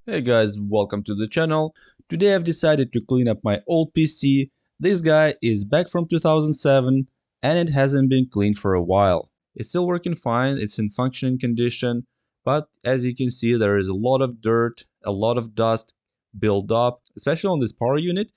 Hey guys, welcome to the channel. Today I've decided to clean up my old PC. This guy is back from 2007 and it hasn't been cleaned for a while. It's still working fine, it's in functioning condition, but as you can see there is a lot of dirt, a lot of dust built up, especially on this power unit.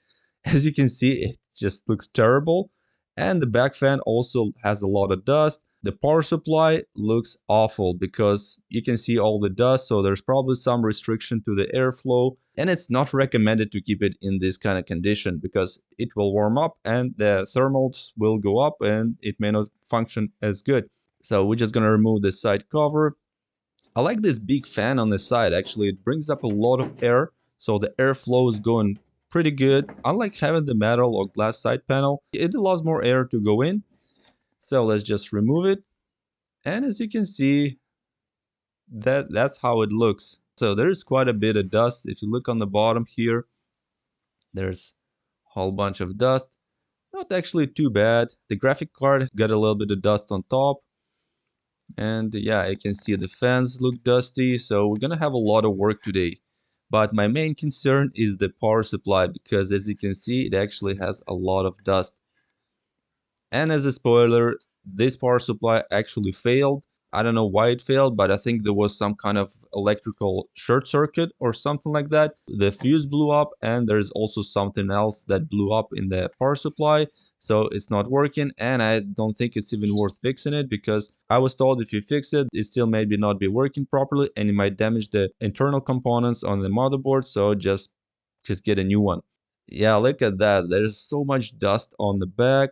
As you can see, it just looks terrible. And the back fan also has a lot of dust. The power supply looks awful because you can see all the dust, so there's probably some restriction to the airflow, and it's not recommended to keep it in this kind of condition because it will warm up and the thermals will go up and it may not function as good. So we're just gonna remove the side cover. I like this big fan on the side. Actually, it brings up a lot of air, so the airflow is going pretty good. Unlike having the metal or glass side panel, it allows more air to go in. So let's just remove it. And as you can see, that's how it looks. So there's quite a bit of dust. If you look on the bottom here, there's a whole bunch of dust. Not actually too bad. The graphic card got a little bit of dust on top. And yeah, you can see the fans look dusty. So we're gonna have a lot of work today. But my main concern is the power supply because as you can see, it actually has a lot of dust. And as a spoiler, this power supply actually failed. I don't know why it failed, but I think there was some kind of electrical short circuit or something like that. The fuse blew up, and there's also something else that blew up in the power supply. So it's not working, and I don't think it's even worth fixing it because I was told if you fix it, it still maybe not be working properly and it might damage the internal components on the motherboard. So just get a new one. Yeah, look at that. There's so much dust on the back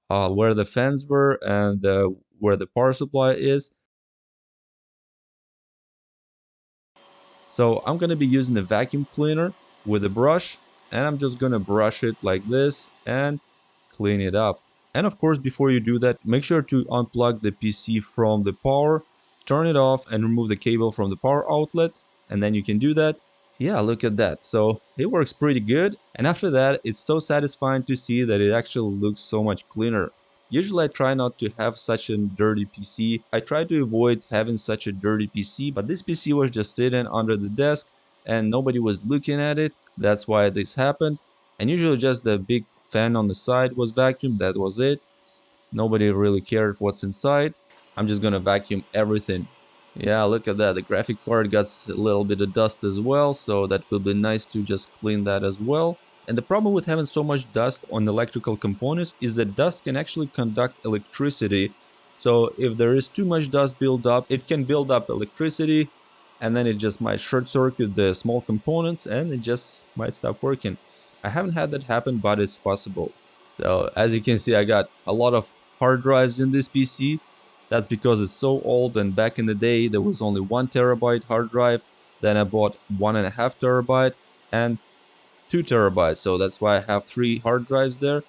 where the fans were and where the power supply is. So I'm gonna be using a vacuum cleaner with a brush, and I'm just gonna brush it like this and clean it up. And of course, before you do that, make sure to unplug the PC from the power, turn it off and remove the cable from the power outlet, and then you can do that. Yeah, look at that. So it works pretty good. And after that, it's so satisfying to see that it actually looks so much cleaner. Usually I try not to have such a dirty PC. I try to avoid having such a dirty PC, but this PC was just sitting under the desk and nobody was looking at it. That's why this happened. And usually just the big fan on the side was vacuumed. That was it. Nobody really cared what's inside. I'm just gonna vacuum everything. Yeah, look at that. The graphic card got a little bit of dust as well, so that will be nice to just clean that as well. And the problem with having so much dust on electrical components is that dust can actually conduct electricity. So if there is too much dust built up, it can build up electricity and then it just might short circuit the small components and it just might stop working. I haven't had that happen, but it's possible. So as you can see, I got a lot of hard drives in this PC. That's because it's so old, and back in the day there was only 1 TB hard drive. Then I bought 1.5 TB and 2 TB, so that's why I have 3 hard drives there.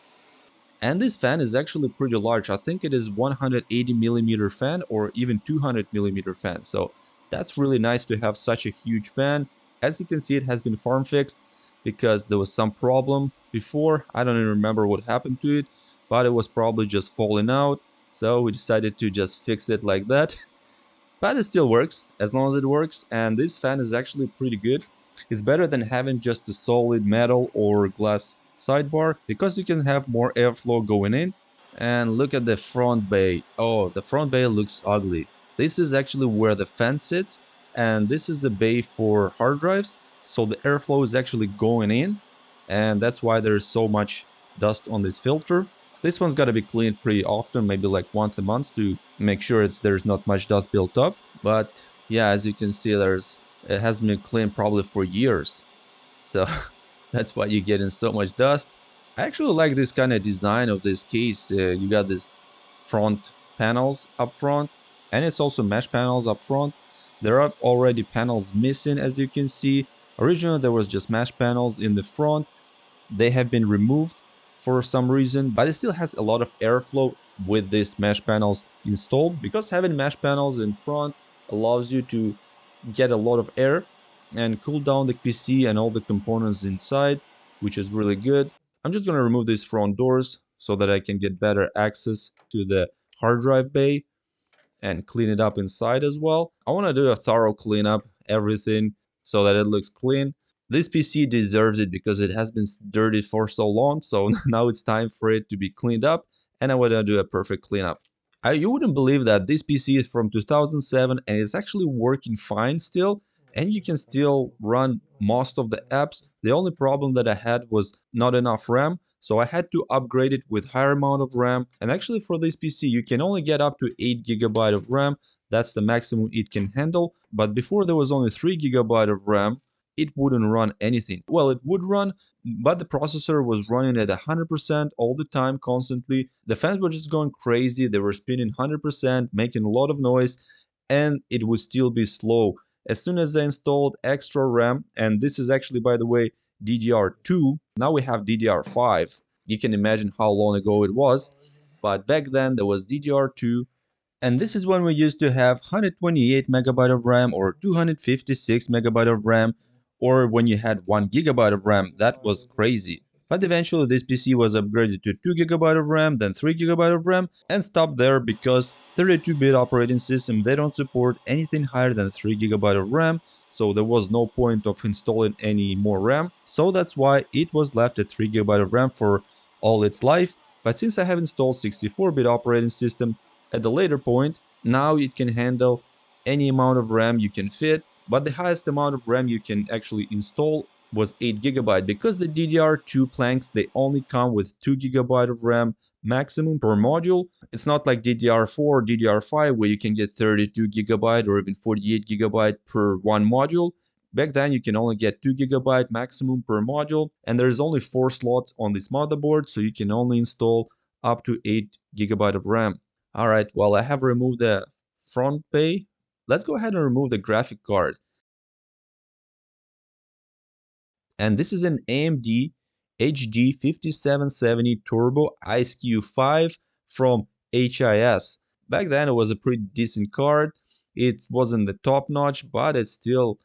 And this fan is actually pretty large. I think it is 180mm fan or even 200mm fan. So that's really nice to have such a huge fan. As you can see, it has been farm fixed because there was some problem before. I don't even remember what happened to it, but it was probably just falling out. So we decided to just fix it like that. But it still works as long as it works. And this fan is actually pretty good. It's better than having just a solid metal or glass sidebar because you can have more airflow going in. And look at the front bay. Oh, the front bay looks ugly. This is actually where the fan sits, and this is the bay for hard drives. So the airflow is actually going in, and that's why there's so much dust on this filter. This one's got to be cleaned pretty often, maybe like once a month to make sure there's not much dust built up. But yeah, as you can see, it has been cleaned probably for years. So that's why you're getting so much dust. I actually like this kind of design of this case. You got this front panels up front, and it's also mesh panels up front. There are already panels missing, as you can see. Originally, there was just mesh panels in the front. They have been removed for some reason, but it still has a lot of airflow with these mesh panels installed because having mesh panels in front allows you to get a lot of air and cool down the PC and all the components inside, which is really good. I'm just going to remove these front doors so that I can get better access to the hard drive bay and clean it up inside as well. I want to do a thorough cleanup, everything. so that it looks clean. This PC deserves it because it has been dirty for so long, so now it's time for it to be cleaned up, and I want to do a perfect cleanup. You wouldn't believe that this PC is from 2007 and it's actually working fine still, and you can still run most of the apps. The only problem that I had was not enough RAM, so I had to upgrade it with higher amount of RAM. And actually for this PC, you can only get up to 8 GB of RAM. That's the maximum it can handle. But before there was only 3 GB of RAM, it wouldn't run anything. Well, it would run, but the processor was running at 100% all the time, constantly. The fans were just going crazy. They were spinning 100%, making a lot of noise, and it would still be slow. As soon as I installed extra RAM, and this is actually, by the way, DDR2, now we have DDR5. You can imagine how long ago it was, but back then there was DDR2, and this is when we used to have 128 MB of RAM or 256 MB of RAM, or when you had 1 GB of RAM. That was crazy. But eventually this PC was upgraded to 2 GB of RAM, then 3 GB of RAM, and stopped there because 32-bit operating system, they don't support anything higher than 3 GB of RAM, so there was no point of installing any more RAM. So that's why it was left at 3 GB of RAM for all its life. But since I have installed 64-bit operating system, at the later point, now it can handle any amount of RAM you can fit, but the highest amount of RAM you can actually install was 8 GB because the DDR2 planks, they only come with 2 GB of RAM maximum per module. It's not like DDR4 or DDR5 where you can get 32 GB or even 48 GB per one module. Back then you can only get 2 GB maximum per module, and there's only 4 slots on this motherboard, so you can only install up to 8 GB of RAM. All right, well, I have removed the front bay. Let's go ahead and remove the graphic card. And this is an AMD HD 5770 Turbo ISQ5 from HIS. Back then, it was a pretty decent card. It wasn't the top notch, but it's still,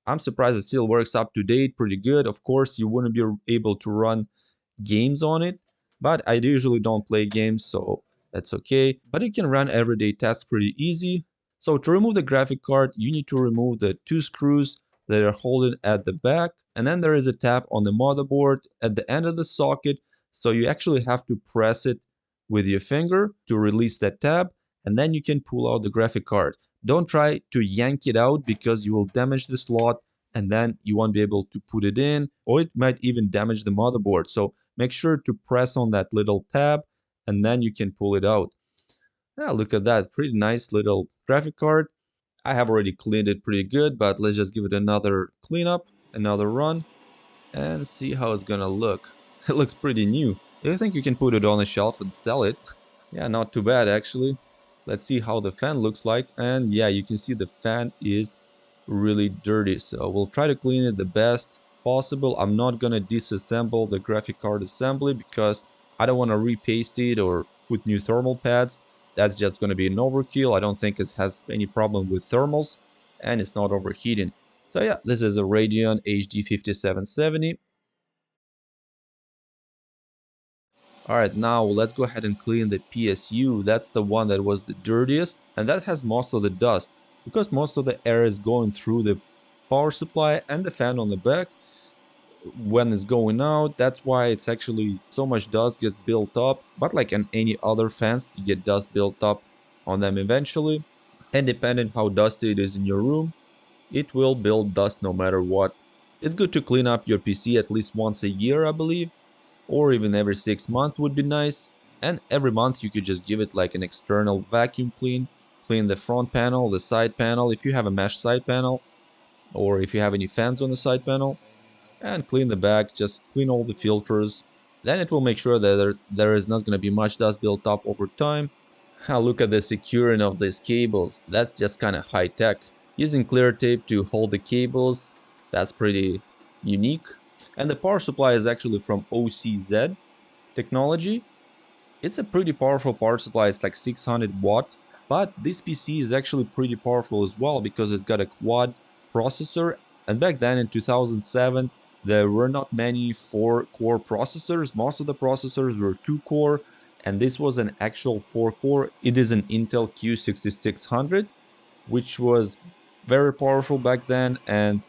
I'm surprised it still works up to date pretty good. Of course, you wouldn't be able to run games on it, but I usually don't play games, so that's okay. But it can run everyday tasks pretty easy. So to remove the graphic card, you need to remove the 2 screws that are holding at the back, and then there is a tab on the motherboard at the end of the socket, so you actually have to press it with your finger to release that tab, and then you can pull out the graphic card. Don't try to yank it out because you will damage the slot, and then you won't be able to put it in, or it might even damage the motherboard. So make sure to press on that little tab, and then you can pull it out. Yeah, look at that, pretty nice little graphic card. I have already cleaned it pretty good, but let's just give it another cleanup, another run, and see how it's gonna look. It looks pretty new. Do you think you can put it on a shelf and sell it? Yeah, not too bad actually. Let's see how the fan looks like, and yeah, you can see the fan is really dirty, so we'll try to clean it the best possible. I'm not gonna disassemble the graphic card assembly because I don't want to repaste it or put new thermal pads. That's just gonna be an overkill. I don't think it has any problem with thermals, and it's not overheating. So yeah, this is a Radeon HD 5770. Alright, now let's go ahead and clean the PSU. That's the one that was the dirtiest, and that has most of the dust because most of the air is going through the power supply and the fan on the back when it's going out. That's why it's actually so much dust gets built up, but like in any other fans, you get dust built up on them eventually. And depending how dusty it is in your room, it will build dust no matter what. It's good to clean up your PC at least once a year, I believe, or even every 6 months would be nice. And every month you could just give it like an external vacuum clean. Clean the front panel, the side panel, if you have a mesh side panel, or if you have any fans on the side panel, and clean the back, just clean all the filters. Then it will make sure that there is not going to be much dust built up over time. Look at the securing of these cables, that's just kind of high tech. Using clear tape to hold the cables, that's pretty unique. And the power supply is actually from OCZ technology. It's a pretty powerful power supply, it's like 600 watt, but this PC is actually pretty powerful as well because it's got a quad processor, and back then in 2007 there were not many 4-core processors. Most of the processors were 2-core, and this was an actual 4-core. It is an Intel Q6600, which was very powerful back then, and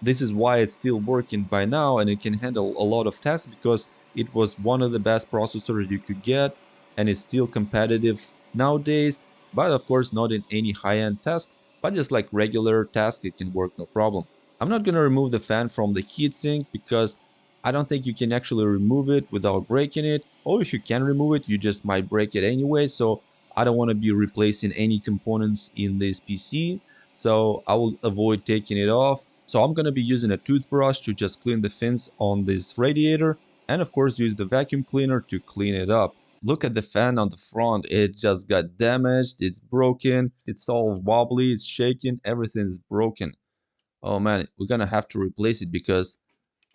This is why it's still working by now and it can handle a lot of tasks because it was one of the best processors you could get and it's still competitive nowadays. But of course, not in any high-end tasks, but just like regular tasks, it can work no problem. I'm not going to remove the fan from the heatsink because I don't think you can actually remove it without breaking it. Or if you can remove it, you just might break it anyway. So I don't want to be replacing any components in this PC. So I will avoid taking it off. So I'm going to be using a toothbrush to just clean the fins on this radiator. And of course, use the vacuum cleaner to clean it up. Look at the fan on the front. It just got damaged. It's broken. It's all wobbly. It's shaking. Everything is broken. Oh man, we're gonna have to replace it because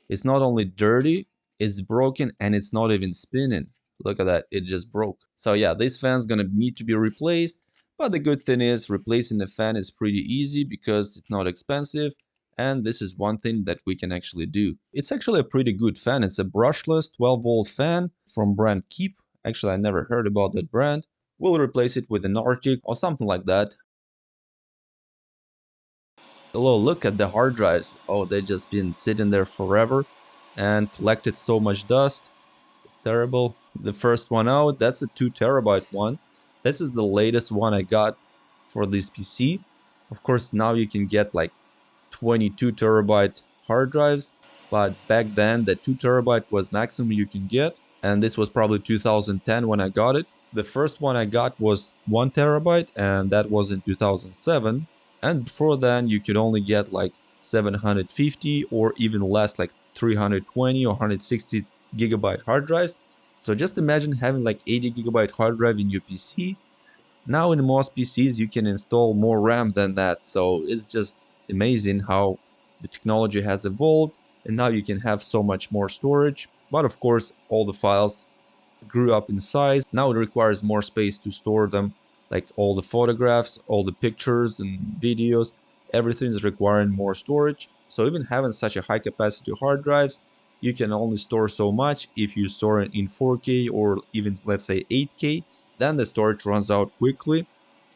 it's not only dirty, it's broken and it's not even spinning. Look at that, it just broke. So yeah, this fan's gonna need to be replaced, but the good thing is replacing the fan is pretty easy because it's not expensive, and this is one thing that we can actually do. It's actually a pretty good fan. It's a brushless 12-volt fan from brand Keep. Actually, I never heard about that brand. We'll replace it with an Arctic or something like that. Hello, look at the hard drives. Oh, they just been sitting there forever and collected so much dust. It's terrible. The first one out, that's a 2 terabyte one. This is the latest one I got for this PC. Of course, now you can get like 22 terabyte hard drives, but back then the 2 terabyte was maximum you can get, and this was probably 2010 when I got it. The first one I got was 1 terabyte, and that was in 2007. And before then, you could only get like 750 or even less, like 320 or 160 gigabyte hard drives. So just imagine having like 80 gigabyte hard drive in your PC. Now in most PCs, you can install more RAM than that. So it's just amazing how the technology has evolved, and now you can have so much more storage. But of course, all the files grew up in size. Now it requires more space to store them, like all the photographs, all the pictures and videos. Everything is requiring more storage. So even having such a high capacity hard drives, you can only store so much. If you store it in 4K or even let's say 8K, then the storage runs out quickly.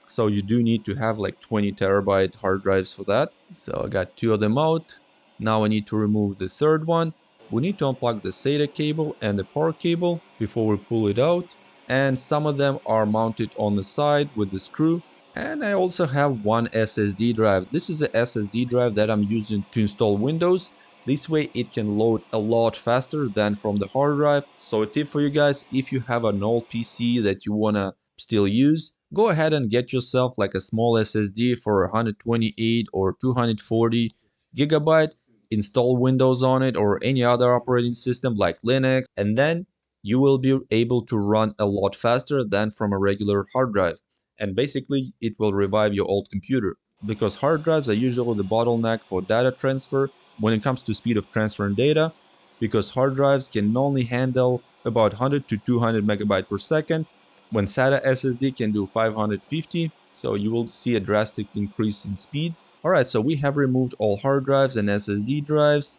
So you do need to have like 20 terabyte hard drives for that. So I got two of them out. Now I need to remove the third one. We need to unplug the SATA cable and the power cable before we pull it out. And some of them are mounted on the side with the screw. And I also have one SSD drive. This is a SSD drive that I'm using to install Windows. This way it can load a lot faster than from the hard drive. So a tip for you guys, if you have an old PC that you wanna still use, go ahead and get yourself like a small SSD for 128 or 240 gigabyte, install Windows on it or any other operating system like Linux, and then you will be able to run a lot faster than from a regular hard drive. And basically, it will revive your old computer because hard drives are usually the bottleneck for data transfer when it comes to speed of transferring data, because hard drives can only handle about 100 to 200 megabyte per second when SATA SSD can do 550, so you will see a drastic increase in speed. Alright, so we have removed all hard drives and SSD drives.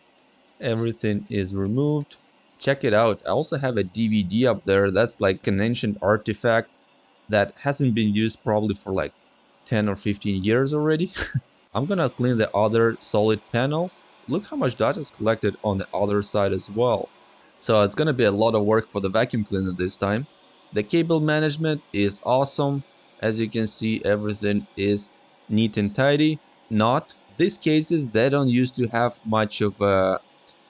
Everything is removed. Check it out. I also have a DVD up there. That's like an ancient artifact that hasn't been used probably for like 10 or 15 years already. I'm gonna clean the other solid panel. Look how much data is collected on the other side as well. So it's gonna be a lot of work for the vacuum cleaner this time. The cable management is awesome. As you can see, everything is neat and tidy. Not these cases, they don't used to have much of a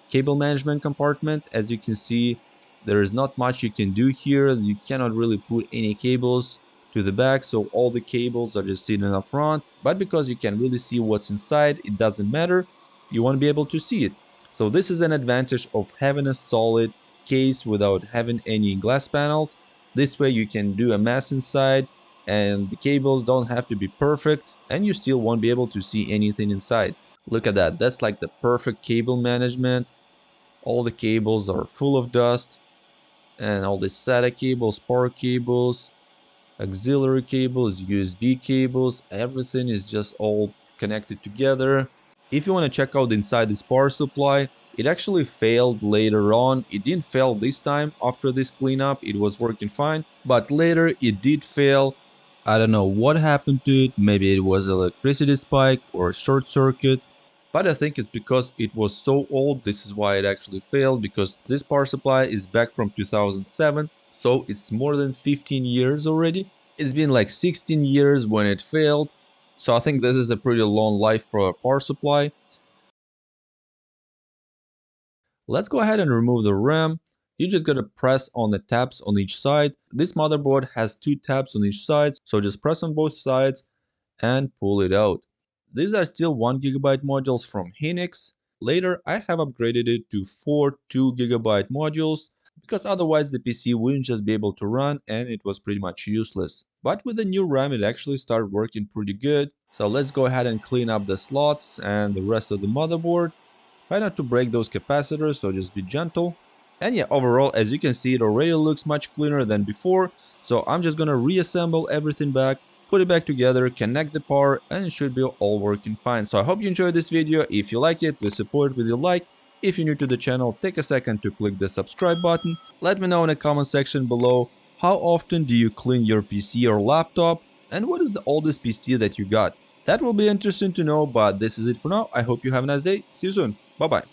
cable management compartment. As you can see, there is not much you can do here. You cannot really put any cables to the back, so all the cables are just sitting up front. But because you can really see what's inside, it doesn't matter. You want to be able to see it. So this is an advantage of having a solid case without having any glass panels. This way you can do a mess inside and the cables don't have to be perfect and you still won't be able to see anything inside. Look at that. That's like the perfect cable management. All the cables are full of dust and all the SATA cables, power cables, auxiliary cables, USB cables, everything is just all connected together. If you want to check out inside this power supply, it actually failed later on. It didn't fail this time after this cleanup, it was working fine, but later it did fail. I don't know what happened to it, maybe it was electricity spike or short circuit. But I think it's because it was so old, this is why it actually failed, because this power supply is back from 2007, so it's more than 15 years already. It's been like 16 years when it failed, so I think this is a pretty long life for a power supply. Let's go ahead and remove the RAM. You just gotta press on the tabs on each side. This motherboard has 2 tabs on each side, so just press on both sides and pull it out. These are still 1 GB modules from Hynix. Later, I have upgraded it to 4 2 GB modules because otherwise the PC wouldn't just be able to run and it was pretty much useless. But with the new RAM, it actually started working pretty good. So let's go ahead and clean up the slots and the rest of the motherboard. Try not to break those capacitors, so just be gentle. And yeah, overall, as you can see, it already looks much cleaner than before. So I'm just gonna reassemble everything back, put it back together, connect the power, and it should be all working fine. So I hope you enjoyed this video. If you like it, please support it with a like. If you're new to the channel, take a second to click the subscribe button. Let me know in the comment section below, how often do you clean your PC or laptop? And what is the oldest PC that you got? That will be interesting to know, but this is it for now. I hope you have a nice day. See you soon. Bye bye.